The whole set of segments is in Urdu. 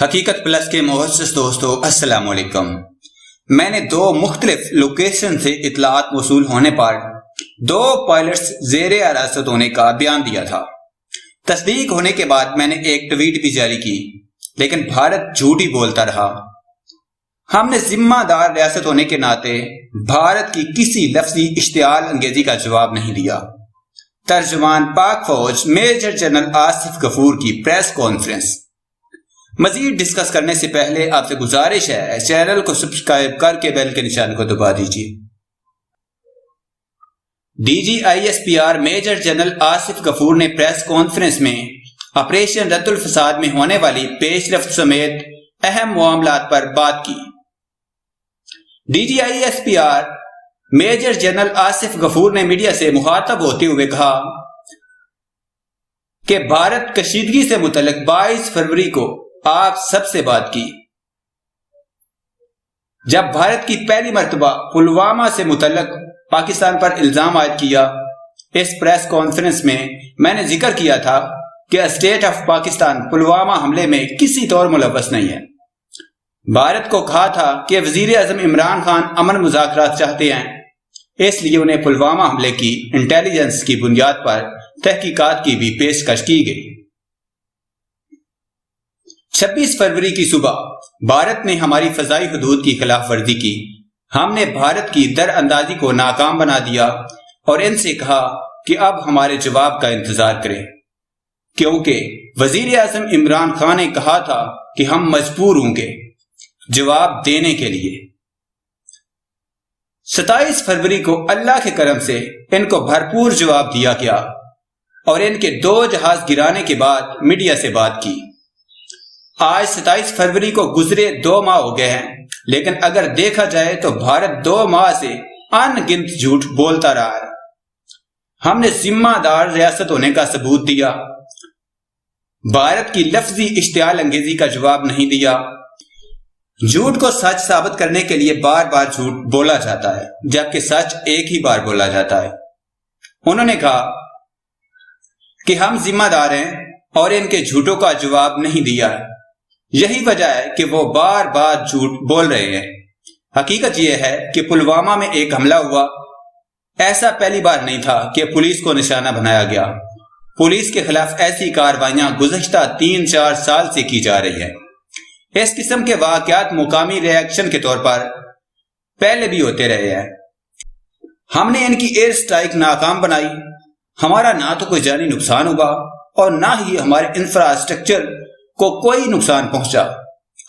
حقیقت پلس کے معزز دوستو السلام علیکم۔ میں نے 2 مختلف لوکیشن سے اطلاعات موصول ہونے پر 2 پائلٹس زیر حراست ہونے کا بیان دیا تھا۔ تصدیق ہونے کے بعد میں نے ایک ٹویٹ بھی جاری کی، لیکن بھارت جھوٹ ہی بولتا رہا۔ ہم نے ذمہ دار ریاست ہونے کے ناطے بھارت کی کسی لفظی اشتعال انگیزی کا جواب نہیں دیا۔ ترجمان پاک فوج میجر جنرل آصف غفور کی پریس کانفرنس۔ مزید ڈسکس کرنے سے پہلے آپ سے گزارش ہے چینل کو سبسکرائب کر کے بیل کے نشان کو دبا دیجیے۔ DGISPR میجر جنرل آصف غفور نے پریس کانفرنس میں آپریشن رد الفساد میں ہونے والی پیش رفت سمیت اہم معاملات پر بات کی۔ DGISPR میجر جنرل آصف غفور نے میڈیا سے مخاطب ہوتے ہوئے کہا کہ بھارت کشیدگی سے متعلق 22 فروری کو آپ سب سے بات کی، جب بھارت کی پہلی مرتبہ پلوامہ سے متعلق پاکستان پر الزام عائد کیا۔ اس پریس کانفرنس میں نے ذکر کیا تھا کہ اسٹیٹ آف پاکستان پلوامہ حملے میں کسی طور ملوث نہیں ہے۔ بھارت کو کہا تھا کہ وزیر اعظم عمران خان امن مذاکرات چاہتے ہیں، اس لیے انہیں پلوامہ حملے کی انٹیلیجنس کی بنیاد پر تحقیقات کی بھی پیشکش کی گئی۔ 26 فروری کی صبح بھارت نے ہماری فضائی حدود کی خلاف ورزی کی۔ ہم نے بھارت کی در اندازی کو ناکام بنا دیا اور ان سے کہا کہ اب ہمارے جواب کا انتظار کریں، کیونکہ وزیر اعظم عمران خان نے کہا تھا کہ ہم مجبور ہوں گے جواب دینے کے لیے۔ 27 فروری کو اللہ کے کرم سے ان کو بھرپور جواب دیا گیا اور ان کے 2 جہاز گرانے کے بعد میڈیا سے بات کی۔ آج 27 فروری کو گزرے 2 ماہ ہو گئے ہیں، لیکن اگر دیکھا جائے تو بھارت 2 ماہ سے ان گنت جھوٹ بولتا رہا ہے۔ ہم نے ذمہ دار ریاست ہونے کا ثبوت دیا، بھارت کی لفظی اشتعال انگیزی کا جواب نہیں دیا۔ جھوٹ کو سچ ثابت کرنے کے لیے بار بار جھوٹ بولا جاتا ہے، جبکہ سچ ایک ہی بار بولا جاتا ہے۔ انہوں نے کہا کہ ہم ذمہ دار ہیں اور ان کے جھوٹوں کا جواب نہیں دیا ہے، یہی وجہ ہے کہ وہ بار بار جھوٹ بول رہے ہیں۔ حقیقت یہ ہے کہ پلوامہ میں ایک حملہ ہوا، ایسا پہلی بار نہیں تھا کہ پولیس کو نشانہ بنایا گیا۔ پولیس کے خلاف ایسی کارروائیاں گزشتہ 3-4 سال سے کی جا رہی ہیں۔ اس قسم کے واقعات مقامی ری ایکشن کے طور پر پہلے بھی ہوتے رہے ہیں۔ ہم نے ان کی ایئر سٹرائک ناکام بنائی۔ ہمارا نہ تو کوئی جانی نقصان ہوا اور نہ ہی ہمارے انفراسٹرکچر کو کوئی نقصان پہنچا۔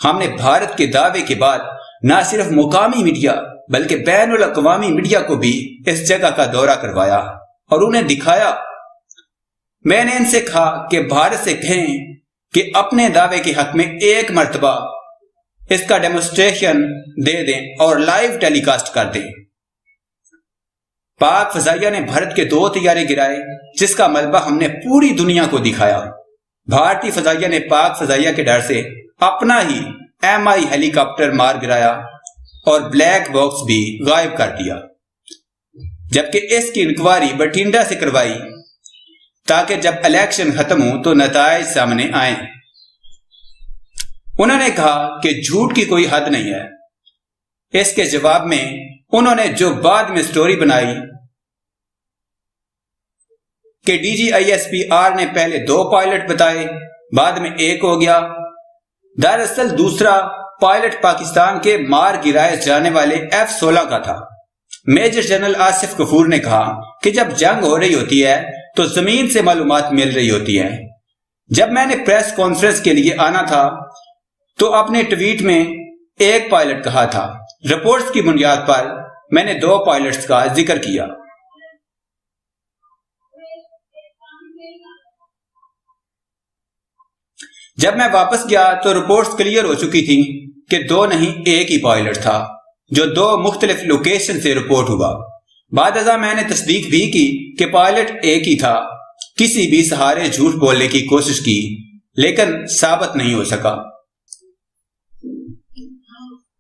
ہم نے بھارت کے دعوے کے بعد نہ صرف مقامی میڈیا بلکہ بین الاقوامی میڈیا کو بھی اس جگہ کا دورہ کروایا اور انہیں دکھایا۔ میں نے ان سے کہا کہ بھارت سے کہیں کہ اپنے دعوے کے حق میں ایک مرتبہ اس کا ڈیمونسٹریشن دے دیں اور لائیو ٹیلی کاسٹ کر دیں۔ پاک فضائیہ نے بھارت کے 2 طیارے گرائے، جس کا ملبہ ہم نے پوری دنیا کو دکھایا۔ بھارتی فضائیہ نے پاک فضائیہ کے ڈر سے اپنا ہی MI ہیلی کاپٹر مار گرایا اور بلیک باکس بھی غائب کر دیا، جبکہ اس کی انکوائری بٹھنڈا سے کروائی تاکہ جب الیکشن ختم ہو تو نتائج سامنے آئیں۔ انہوں نے کہا کہ جھوٹ کی کوئی حد نہیں ہے۔ اس کے جواب میں انہوں نے جو بعد میں سٹوری بنائی کہ DGISPR نے پہلے 2 پائلٹ بتائے، بعد میں 1 ہو گیا۔ دراصل دوسرا پائلٹ پاکستان کے مار گرائے جانے والے F-16 کا تھا۔ میجر جنرل آصف غفور نے کہا کہ جب جنگ ہو رہی ہوتی ہے تو زمین سے معلومات مل رہی ہوتی ہے۔ جب میں نے پریس کانفرنس کے لیے آنا تھا تو اپنے ٹویٹ میں 1 پائلٹ کہا تھا۔ رپورٹس کی بنیاد پر میں نے 2 پائلٹس کا ذکر کیا۔ جب میں واپس گیا تو رپورٹس کلیئر ہو چکی تھی کہ 2 نہیں 1 ہی پائلٹ تھا، جو 2 مختلف لوکیشن سے رپورٹ ہوا۔ بعد ازاں میں نے تصدیق بھی کی کہ پائلٹ 1 ہی تھا۔ کسی بھی سہارے جھوٹ بولنے کی کوشش کی لیکن ثابت نہیں ہو سکا۔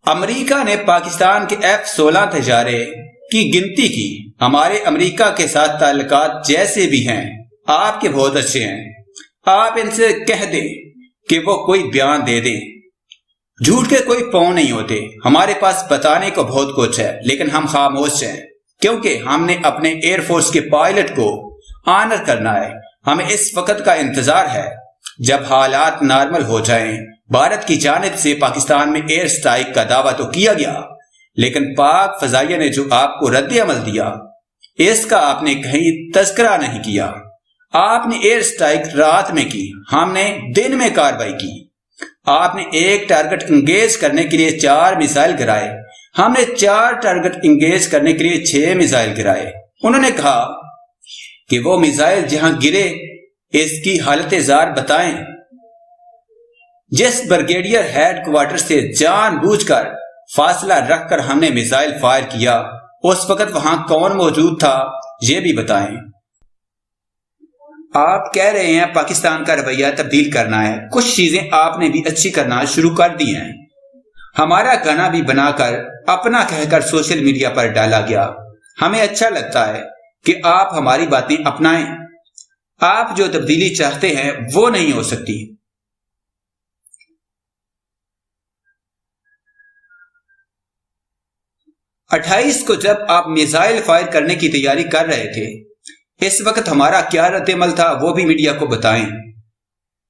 امریکہ نے پاکستان کے F-16 طیارے کی گنتی کی۔ ہمارے امریکہ کے ساتھ تعلقات جیسے بھی ہیں آپ کے بہت اچھے ہیں۔ آپ ان سے کہہ دیں کہ وہ کوئی بیان دے دیں جھوٹ کے کوئی پاؤں نہیں ہوتے. ہمارے پاس بتانے کو بہت کچھ ہے لیکن ہم خاموش ہیں کیونکہ ہم نے اپنے ایئر فورس کے پائلٹ کو آنر کرنا ہے. ہمیں اس وقت کا انتظار ہے جب حالات نارمل ہو جائیں. بھارت کی جانب سے پاکستان میں ایئر سٹرائک کا دعویٰ تو کیا گیا لیکن پاک فضائیہ نے جو آپ کو رد عمل دیا اس کا آپ نے کہیں تذکرہ نہیں کیا. آپ نے ایئر سٹرائک رات میں کی, ہم نے دن میں کارروائی کی. آپ نے ایک ٹارگٹ انگیج کرنے کے لیے 4 میزائل گرائے, ہم نے 4 ٹارگٹ انگیج کرنے کے لیے 6 میزائل گرائے. انہوں نے کہا کہ وہ میزائل جہاں گرے اس کی حالت زار بتائیں. جس بریگیڈیئر ہیڈ کوارٹر سے جان بوجھ کر فاصلہ رکھ کر ہم نے میزائل فائر کیا اس وقت وہاں کون موجود تھا یہ بھی بتائیں. آپ کہہ رہے ہیں پاکستان کا رویہ تبدیل کرنا ہے, کچھ چیزیں آپ نے بھی اچھی کرنا شروع کر دی ہیں. ہمارا گانا بھی بنا کر اپنا کہہ کر سوشل میڈیا پر ڈالا گیا. ہمیں اچھا لگتا ہے کہ آپ ہماری باتیں اپنائیں. آپ جو تبدیلی چاہتے ہیں وہ نہیں ہو سکتی. اٹھائیس کو جب آپ میزائل فائر کرنے کی تیاری کر رہے تھے اس وقت ہمارا کیا رد عمل تھا وہ بھی میڈیا کو بتائیں,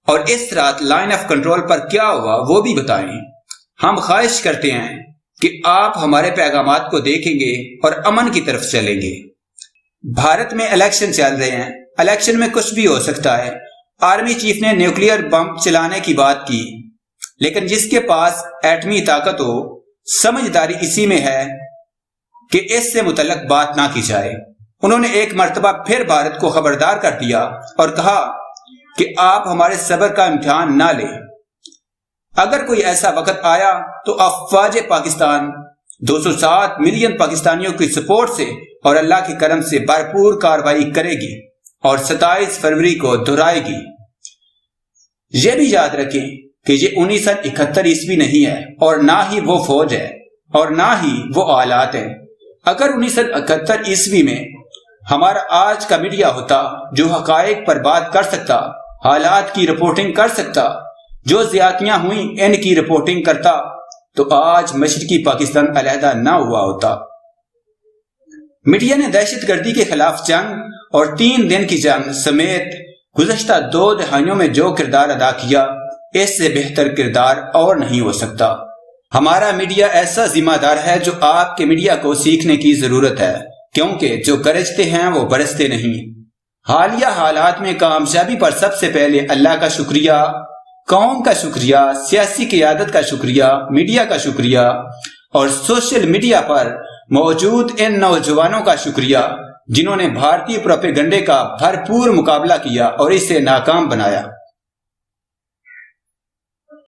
اور اس رات لائن آف کنٹرول پر کیا ہوا وہ بھی بتائیں. ہم خواہش کرتے ہیں کہ آپ ہمارے پیغامات کو دیکھیں گے اور امن کی طرف چلیں گے. بھارت میں الیکشن چل رہے ہیں, الیکشن میں کچھ بھی ہو سکتا ہے. آرمی چیف نے نیوکلیئر بم چلانے کی بات کی لیکن جس کے پاس ایٹمی طاقت ہو سمجھداری اسی میں ہے کہ اس سے متعلق بات نہ کی جائے. انہوں نے ایک مرتبہ پھر بھارت کو خبردار کر دیا اور کہا کہ آپ ہمارے صبر کا امتحان نہ لیں. اگر کوئی ایسا وقت آیا تو افواج پاکستان 207 ملین پاکستانیوں کی سپورٹ سے اور اللہ کے کرم سے بھرپور کارروائی کرے گی اور 27 فروری کو دہرائے گی. یہ بھی یاد رکھیں کہ یہ 1971 عیسوی نہیں ہے اور نہ ہی وہ فوج ہے اور نہ ہی وہ آلات ہیں. اگر 1971 عیسوی میں ہمارا آج کا میڈیا ہوتا جو حقائق پر بات کر سکتا, حالات کی رپورٹنگ کر سکتا, جو زیادتیاں ہوئیں ان کی رپورٹنگ کرتا, تو آج مشرقی پاکستان علیحدہ نہ ہوا ہوتا. میڈیا نے دہشت گردی کے خلاف جنگ اور 3 دن کی جنگ سمیت گزشتہ 2 دہائیوں میں جو کردار ادا کیا اس سے بہتر کردار اور نہیں ہو سکتا. ہمارا میڈیا ایسا ذمہ دار ہے جو آپ کے میڈیا کو سیکھنے کی ضرورت ہے کیونکہ جو گرجتے ہیں وہ برستے نہیں. حالیہ حالات میں کامیابی پر سب سے پہلے اللہ کا شکریہ, قوم کا شکریہ, سیاسی قیادت کا شکریہ, میڈیا کا شکریہ اور سوشل میڈیا پر موجود ان نوجوانوں کا شکریہ جنہوں نے بھارتی پروپیگنڈے کا بھرپور مقابلہ کیا اور اسے ناکام بنایا.